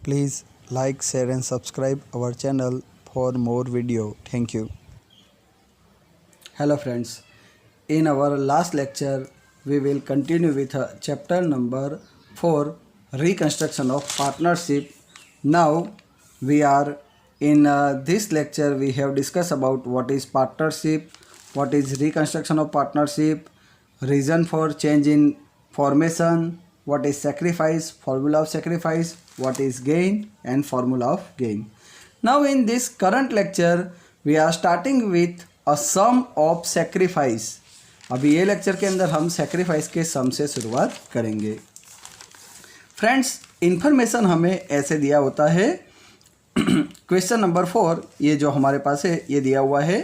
Please like, share and subscribe our channel for more video. Thank you. Hello friends. In our last lecture, we will continue with chapter number 4, Reconstruction of Partnership. Now, we are in this lecture, we have discussed about what is partnership, what is reconstruction of partnership, reason for change in formation, what is sacrifice, formula of sacrifice, what is gain and formula of gain. Now in this current lecture, we are starting with a sum of sacrifice. अभी ये lecture के अंदर हम sacrifice के सम से शुरुआत करेंगे. Friends, information हमें ऐसे दिया होता है. क्वेश्चन नंबर 4 ये जो हमारे पास है ये दिया हुआ है.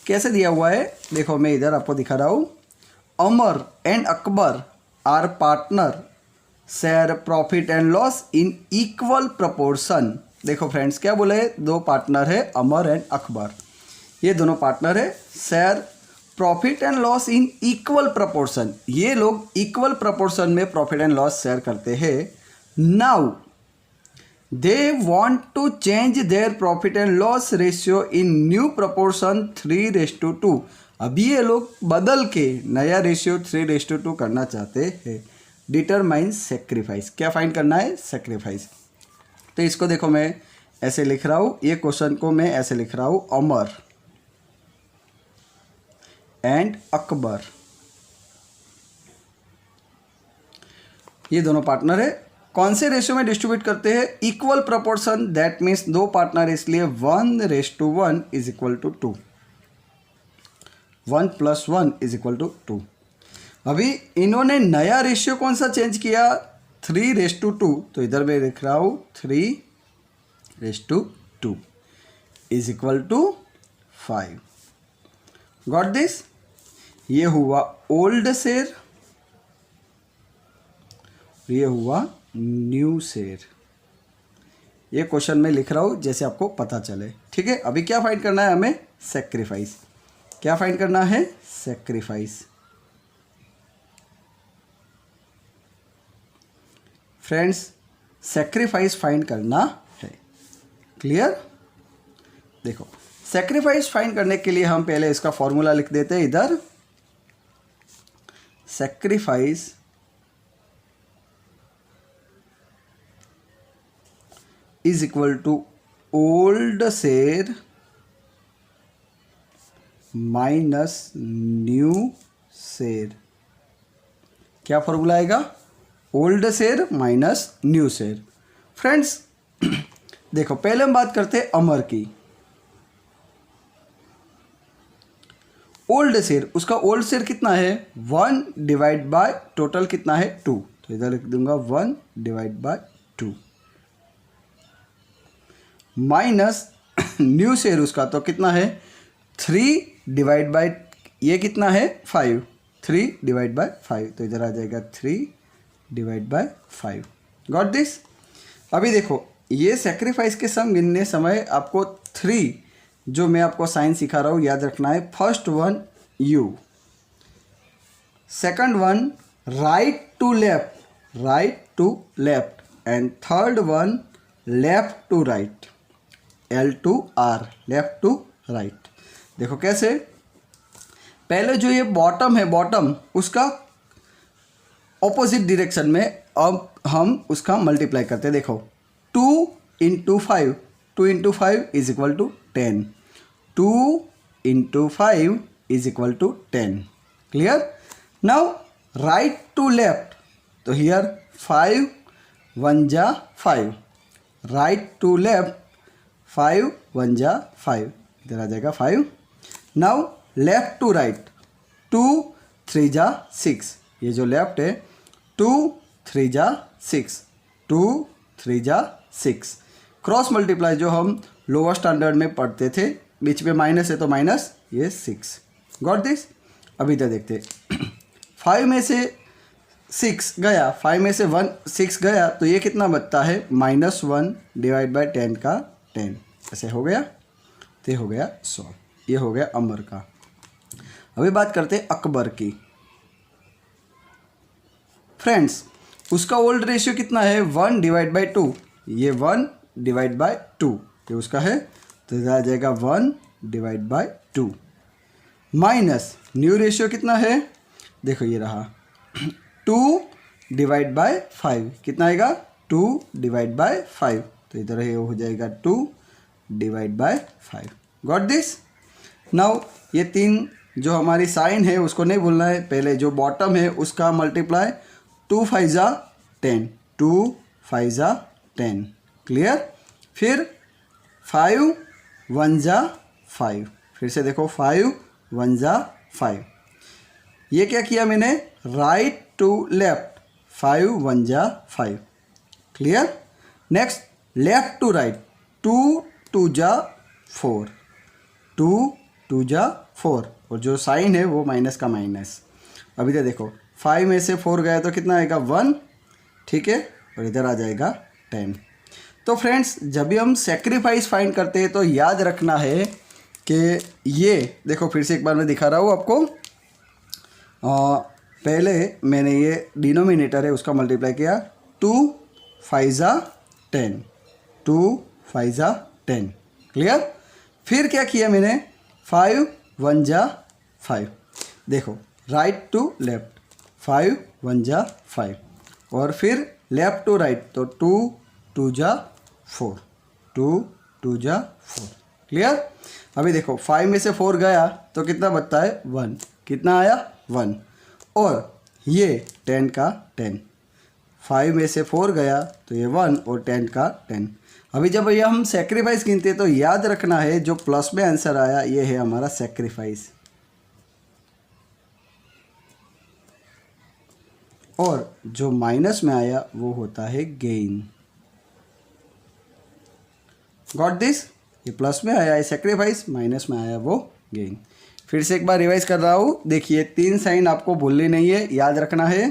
कैसे दिया हुआ है देखो, मैं इधर आपको दिखा रहा हूँ. Amar and Akbar are partner, share profit and loss in equal proportion. देखो फ्रेंड्स, क्या बोला है, दो पार्टनर है अमर एंड अकबर, ये दोनों पार्टनर है. Share profit and loss in equal proportion, ये लोग इक्वल प्रपोर्शन में प्रॉफिट एंड लॉस शेयर करते हैं. Now they want to change their profit and loss ratio in new proportion 3:2. अभी ये लोग बदल के नया रेशियो 3:2 करना चाहते हैं. डिटरमाइन सेक्रीफाइस, क्या फाइंड करना है, सेक्रीफाइस. तो इसको देखो, मैं ऐसे लिख रहा हूँ, ये क्वेश्चन को मैं ऐसे लिख रहा हूँ, अमर एंड अकबर, ये दोनों पार्टनर है. कौन से रेशियो में डिस्ट्रीब्यूट करते हैं, इक्वल प्रपोर्शन. दैट मीन्स दो पार्टनर, इसलिए 1:1 is equal to 2. 1 + 1 is equal to 2. अभी इन्होंने नया रेशियो कौन सा चेंज किया, 3:2. तो इधर मैं लिख रहा हूँ 3:2 is equal to 5. Got this. ये हुआ ओल्ड शेयर, ये हुआ न्यू शेयर. ये क्वेश्चन में लिख रहा हूँ जैसे आपको पता चले. ठीक है, अभी क्या फाइंड करना है हमें, सेक्रीफाइस. क्या फाइंड करना है, सेक्रीफाइस. फ्रेंड्स, सेक्रीफाइस फाइंड करना है. क्लियर. देखो, सेक्रीफाइस फाइंड करने के लिए हम पहले इसका फॉर्मूला लिख देते हैं इधर. Sacrifice is equal to old share minus new share. क्या फॉर्मूला आएगा, old share minus new share. Friends देखो, पहले हम बात करते हैं अमर की. ओल्ड शेयर, उसका ओल्ड शेयर कितना है, 1/, टोटल कितना है 2. तो इधर लिख दूंगा 1/2 माइनस न्यू शेयर उसका तो कितना है 3/, ये कितना है 5. 3/5, तो इधर आ जाएगा 3/5. Got this. अभी देखो, ये सेक्रीफाइस के सम गिनने समय आपको 3 जो मैं आपको साइन सिखा रहा हूँ याद रखना है. First one you, second one right to left and third one left to right, L2R, left to right. देखो कैसे, पहले जो ये बॉटम है, बॉटम उसका ऑपोजिट डायरेक्शन में अब हम उसका मल्टीप्लाई करते हैं. देखो 2 × 5, 2 × 5 is equal to 10. 2 × 5 is equal to 10. Clear. Now right to left, तो हियर 5 1 जा 5. राइट टू लेफ्ट 5 1 जा 5, इधर आ जाएगा 5. नाउ लेफ्ट टू राइट 2 3 जा 6, ये जो लेफ्ट है 2 3 जा 6, 2 3 जा 6. क्रॉस मल्टीप्लाई जो हम लोअर स्टैंडर्ड में पढ़ते थे, बीच में माइनस है तो माइनस, ये 6. Got this. अभी इधर देखते, 5 में से 6 गया, 5 में से 6 गया, तो ये कितना बचता है, -1/10 का 10. ऐसे हो गया, तो ये हो गया 100. ये हो गया अमर का. अभी बात करते हैं अकबर की. फ्रेंड्स, उसका ओल्ड रेशियो कितना है 1/2. ये 1 डिवाइड बाय 2 ये उसका है, तो इधर आ जाएगा 1 divide by 2 minus new ratio कितना है, देखो ये रहा 2 डिवाइड बाय 5 कितना आएगा 2 डिवाइड बाय 5, तो इधर ये हो जाएगा 2 divide by 5। Got this. Now ये 3 जो हमारी साइन है उसको नहीं भूलना है, पहले जो बॉटम है उसका मल्टीप्लाई 2 5 जा 10, 2 5 जा 10, क्लियर। फिर 5 1 जा 5, फिर से देखो 5 1 जा 5, ये क्या किया मैंने राइट टू लेफ्ट, 5 1 जा 5, clear. Next left to right, 2 2 जा 4, 2 2 जा 4, और जो साइन है वो माइनस का माइनस। अभी तो देखो 5 में से 4 गया तो कितना आएगा 1, ठीक है, और इधर आ जाएगा 10। तो फ्रेंड्स जब भी हम सेक्रीफाइस फाइंड करते हैं तो याद रखना है कि ये देखो, फिर से एक बार मैं दिखा रहा हूँ आपको। पहले मैंने ये डिनोमिनेटर है उसका मल्टीप्लाई किया, 2 5 जा 10, 2 5 जा 10, क्लियर। फिर क्या किया मैंने 5 1 जा 5, देखो राइट टू लेफ्ट, 5 1 जा 5, और फिर लेफ्ट टू राइट तो 2 2 जा 4, 2 2 जा 4, क्लियर। अभी देखो 5 में से 4 गया तो कितना बचता है 1, कितना आया 1, और ये 10 का 10, 5 में से 4 गया तो ये 1 और 10 का 10। अभी जब ये हम सेक्रीफाइस गिनते हैं तो याद रखना है जो प्लस में आंसर आया ये है हमारा सेक्रीफाइस, और जो माइनस में आया वो होता है गेन। Got this. ये प्लस में आया है सेक्रीफाइस, माइनस में आया वो गेन। फिर से एक बार रिवाइज कर रहा हूँ, देखिए 3 साइन आपको भूलनी नहीं है, याद रखना है।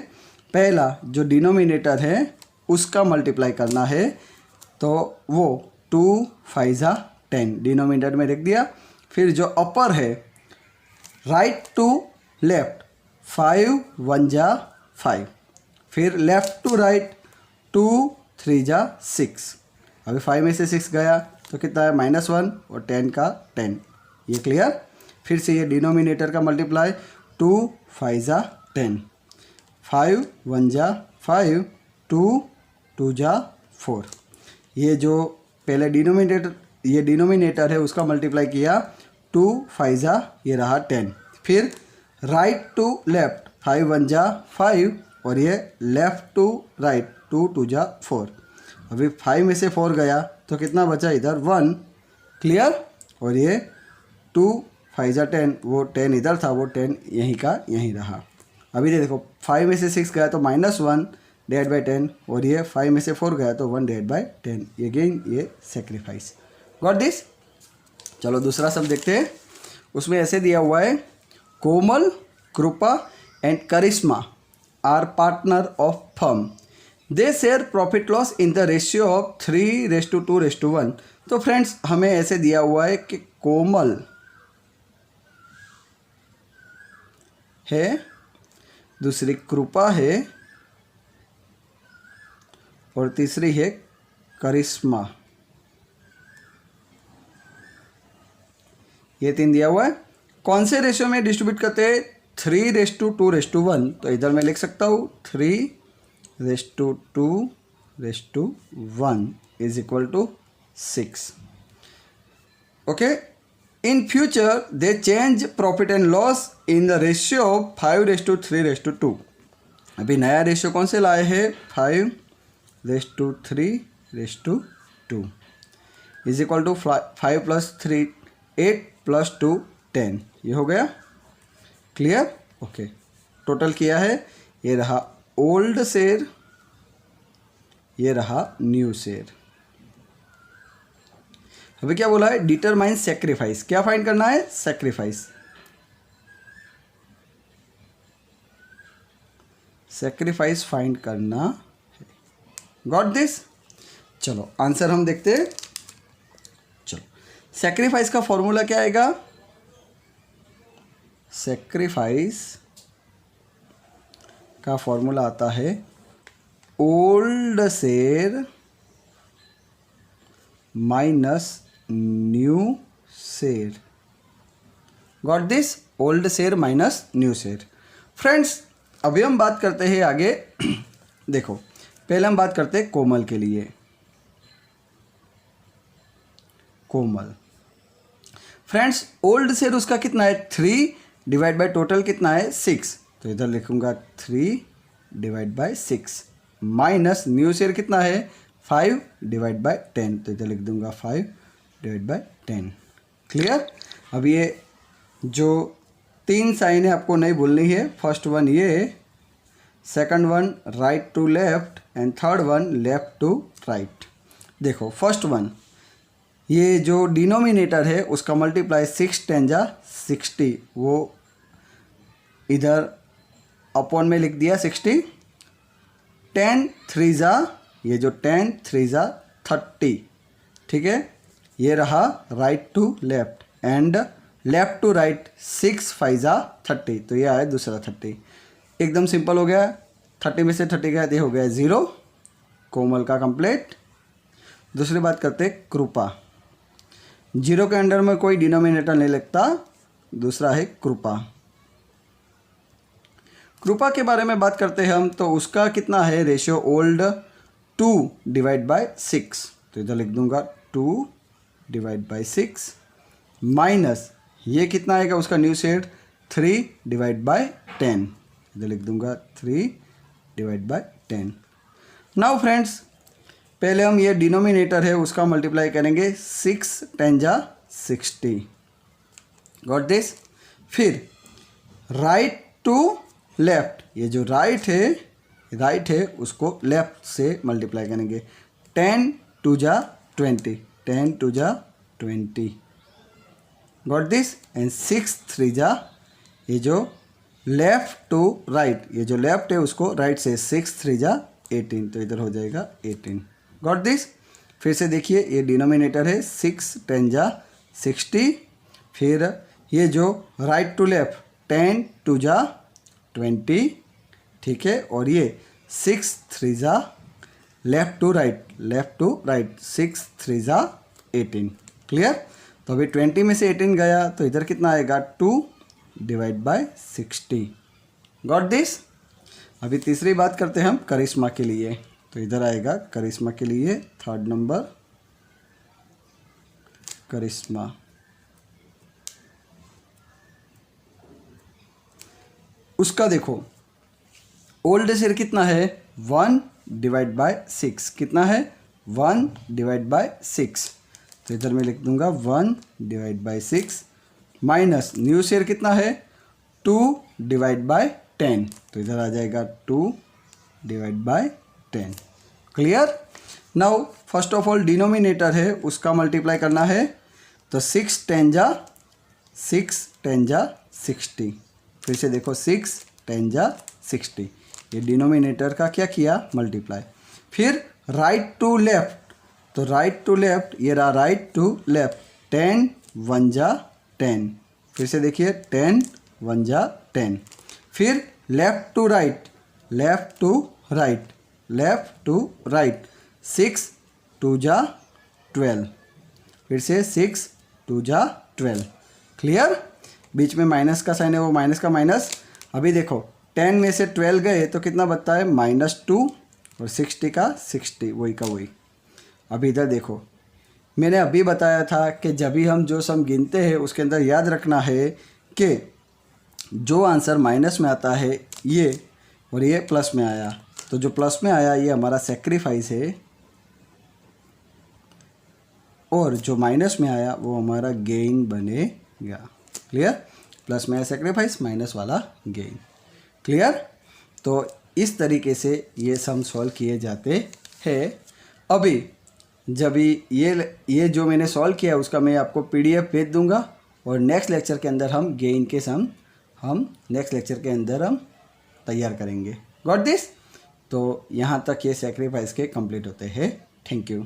पहला जो डिनोमिनेटर है उसका मल्टीप्लाई करना है, तो वो 2 5 जा 10 डिनोमिनेटर में लिख दिया। फिर जो अपर है राइट टू लेफ्ट, 5 1 जा 5, फिर लेफ्ट टू राइट 2 3 जा 6, अभी 5 में से 6 गया तो कितना है -1 और 10 का 10, ये क्लियर। फिर से ये डिनोमिनेटर का मल्टीप्लाई 2 5 जा 10, 5 1 जा 5, 2 2 जा 4, ये जो पहले डिनोमिनेटर है उसका मल्टीप्लाई किया 2 5 जा ये रहा 10, फिर राइट टू लेफ्ट 5 1 जा 5, और ये लेफ्ट टू राइट 2 2 जा 4, अभी 5 में से 4 गया तो कितना बचा इधर 1, क्लियर। और ये 2 5 जा 10, वो 10 इधर था वो 10 यहीं का यहीं रहा। अभी देखो 5 में से 6 गया तो -1 डिवाइड बाई 10, और ये 5 में से 4 गया तो 1 डिवाइड बाई 10, ये गेन ये सेक्रीफाइस। Got this. चलो दूसरा सब देखते हैं, उसमें ऐसे दिया हुआ है Komal, Kripa and Karishma are partner of firm, they share profit loss in the ratio of 3:2:1। तो फ्रेंड्स हमें ऐसे दिया हुआ है कि कोमल है, दूसरी कृपा है, और तीसरी है करिश्मा, ये 3 दिया हुआ है। कौन से रेशियो में डिस्ट्रीब्यूट करते हैं 3:2:1, तो इधर मैं लिख सकता हूँ 3:2:1 is equal to 6। Okay, in future they change profit and loss in the ratio of 5:3:2। अभी नया रेशियो कौन से लाए हैं 5:3:2 इज इक्वल टू 5 + 3 8 + 2 10, ये हो गया क्लियर। ओके, टोटल किया है, ये रहा ओल्ड शेयर, ये रहा न्यू शेयर। अभी क्या बोला है डिटरमाइन सेक्रीफाइस, क्या फाइंड करना है सेक्रीफाइस, सेक्रीफाइस फाइंड करना है। Got this. चलो आंसर हम देखते हैं। चलो सेक्रीफाइस का फॉर्मूला क्या आएगा, सेक्रीफाइस का फॉर्मूला आता है old share minus new share. Got this? Old share minus new share. Friends अभी हम बात करते हैं आगे। देखो पहले हम बात करते हैं कोमल के लिए। कोमल फ्रेंड्स ओल्ड शेयर उसका कितना है 3 डिवाइड बाय टोटल कितना है 6, तो इधर लिखूंगा 3 divide by 6 minus new share कितना है 5 डिवाइड बाय 10, तो इधर लिख दूंगा 5 डिवाइड बाय 10। क्लियर? अब ये जो 3 साइन है आपको नहीं भूलनी है। फर्स्ट वन ये, second one right to left and third one left to right. देखो फर्स्ट वन, ये जो डिनोमिनेटर है उसका मल्टीप्लाई 6 10 जा 60, वो इधर अपॉन में लिख दिया 60। 10 3 जा, ये जो 10 3 जा 30, ठीक है। ये रहा right to left and left to right 6 5 जा 30, तो ये आया दूसरा 30। एकदम सिंपल हो गया। 30 में से 30 गया, ये हो गया 0। कोमल का कंप्लीट। दूसरी बात करते कृपा। 0 के अंडर में कोई डिनोमिनेटर नहीं लगता। दूसरा है कृपा। कृपा के बारे में बात करते हैं हम, तो उसका कितना है रेशियो ओल्ड 2 डिवाइड बाय 6, तो इधर लिख दूंगा 2 डिवाइड बाय 6 माइनस ये कितना आएगा उसका न्यू शेयर 3 डिवाइड बाय 10, इधर लिख दूंगा 3 डिवाइड बाय 10। नाउ फ्रेंड्स पहले हम ये डिनोमिनेटर है उसका मल्टीप्लाई करेंगे 6 10 जा 60। Got this? फिर राइट टू लेफ्ट, ये जो राइट है उसको लेफ्ट से मल्टीप्लाई करेंगे। 10 2 जा 20, 10 2 जा 20। Got this? एंड 6 3 जा, ये जो लेफ्ट टू राइट, ये जो लेफ्ट है उसको राइट से 6 3 जा 18, तो इधर हो जाएगा 18। Got this? फिर से देखिए ये डिनोमिनेटर है 6 10 जा 60, फिर ये जो राइट टू लेफ्ट 10 2 जा 20, ठीक है। और ये 6 3 जा लेफ्ट टू राइट 6 3 जा 18। क्लियर? तो अभी 20 में से 18 गया, तो इधर कितना आएगा 2 डिवाइड बाय 60। Got this? अभी तीसरी बात करते हैं हम करिश्मा के लिए, तो इधर आएगा करिश्मा के लिए थर्ड नंबर। करिश्मा उसका देखो ओल्ड शेयर कितना है 1 डिवाइड बाय 6, कितना है 1 डिवाइड बाय 6, तो इधर मैं लिख दूंगा 1 divide by 6 minus new share कितना है 2 डिवाइड बाय 10, तो इधर आ जाएगा 2 divide by 10। Clear? Now first of all denominator है उसका मल्टीप्लाई करना है, तो 6 10 जा 60। फिर से देखो 6 10 जा 60, ये डिनोमिनेटर का क्या किया मल्टीप्लाई। फिर राइट टू लेफ्ट, तो राइट टू लेफ्ट ये रहा राइट टू लेफ्ट 10 1 जा 10, फिर से देखिए 10 1 जा 10। फिर लेफ्ट टू राइट 6 2 जा 12, फिर से 6 2 जा 12। क्लियर? बीच में माइनस का साइन है, वो माइनस का माइनस। अभी देखो 10 में से 12 गए तो कितना बचता है -2 और 60 का 60, वही का वही। अभी इधर देखो मैंने अभी बताया था कि जब भी हम जो सम गिनते हैं उसके अंदर याद रखना है कि जो आंसर माइनस में आता है ये, और ये प्लस में आया, तो जो प्लस में आया ये हमारा सेक्रीफाइस है, और जो माइनस में आया वो हमारा गेन बनेगा। क्लियर? प्लस में सेक्रीफाइस, माइनस वाला गेन। क्लियर? तो इस तरीके से ये सम सॉल्व किए जाते हैं। अभी जब ये जो मैंने सॉल्व किया उसका मैं आपको PDF भेज दूंगा, और नेक्स्ट लेक्चर के अंदर हम गेन के सम नेक्स्ट लेक्चर के अंदर हम तैयार करेंगे। Got this? तो यहाँ तक ये सेक्रीफाइस के कंप्लीट होते हैं। Thank you.